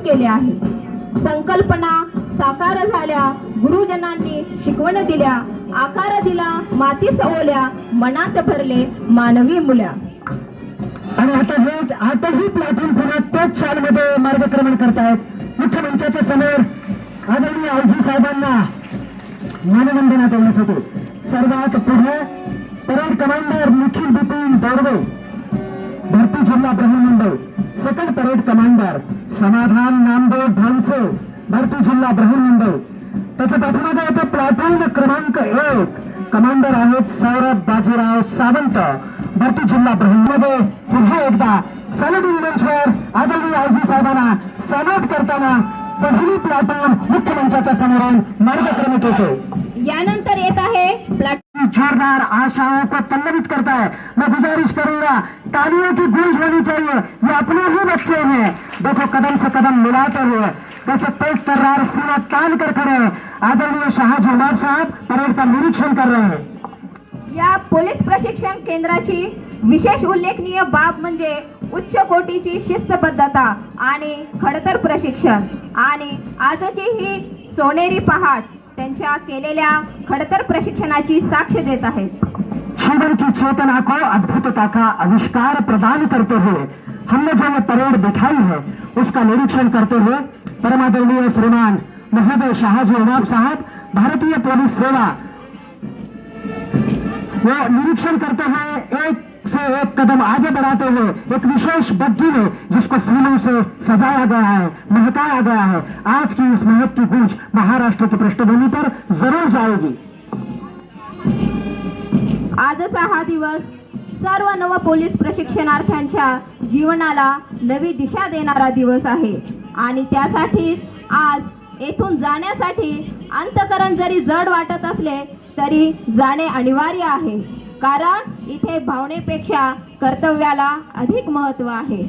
केले आहे. संकल्पना साकार झाल्या, गुरुजनांनी शिकवण दिल्या, आकार दिला, माती सवल्या, मनात भरले मानवी मुल्या. आणि आताही प्लॅटून पुन्हा त्याच शाळेमध्ये मार्गक्रमण करतायत. मुख्यमंचाच्या समोर आदरणीय आयजी साहेबांना मानवंदना देण्यासाठी सर्वात पुढे परेड कमांडर निखिल बिपिन दौडवे, भरती जिल्हा बृहन्मुंबई. सेकंड परेड कमांडर समाधान नामदेव भानसे, भरती जिल्हा बृहन्मुंबई. त्याच्या पाठीमागे येते प्लॅटून क्रमांक 1, कमांडर आहेत सौरभ बाजीराव सावंत, भरती जिल्हा बृहन्मुंबई. पुन्हा एकदा सॅल्यूटिंग मंचवर आदरणीय आयजी साहेबांना सॅल्यूट करताना पहिली प्लॅटून मुख्यमंचाच्या समोरून मार्गक्रमित होते. यानंतर येत आहे प्लॅटून. जोरदार आशाओं को पल्लवित करता है. मैं गुजारिश करूंगा तालियों की गूंज होनी चाहिए. ये अपने ही बच्चे हैं. देखो कदम से कदम मिलाते हुए कैसे तेज तर्रार सीना तान कर खड़े हैं. आदरणीय शाहजी उमर साहब परेड का निरीक्षण कर रहे हैं. या पोलीस प्रशिक्षण केंद्राची विशेष उल्लेखनीय बाब म्हणजे उच्च कोटीची शिस्तबद्धता आणि खडतर प्रशिक्षण. आणि आजची ही सोनेरी पहाट त्यांच्या केलेल्या खडतर प्रशिक्षणाची साक्ष देत आहे. जीवन की चेतना को अद्भुतता का आविष्कार प्रदान करते हुए हमने जो ये परेड बिठाई है उसका निरीक्षण करते हुए परमादरणीय श्रीमान महोदय शाहजी उमर साहब, भारतीय पुलिस सेवा, वो निरीक्षण करते हुए एक से एक कदम आगे बढ़ाते हुए एक विशेष बग्घी में जिसको फूलों से सजाया गया है, महकाया गया है, आज की इस महक की गूंज महाराष्ट्र की पृष्ठभूमि पर जरूर जाएगी. आजचा हा दिवस सर्व नव पोलीस प्रशिक्षणार्थ्यांच्या जीवनाला नवी दिशा देणारा दिवस आहे. आणि त्यासाठीच आज येथून जाण्यासाठी अंतःकरण जरी जड वाटत असले तरी जाणे अनिवार्य आहे. कारण इथे भावनेपेक्षा कर्तव्याला अधिक महत्व आहे.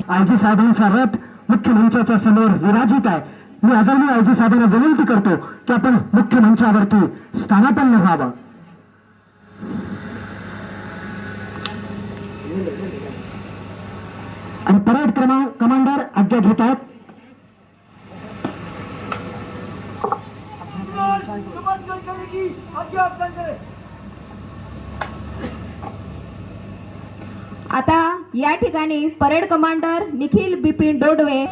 आयजी साहेबांचा रथ मुख्यमंचाच्या समोर विराजित आहे. मी आदरणीय आयजी साहेबांना विनंती करतो की आपण मुख्यमंचावरती स्थानापन्न व्हावं. आणि परेड कमांडर आज्ञा घेत आहेत. आता या ठिकाणी परेड कमांडर निखिल बिपिन दौडवे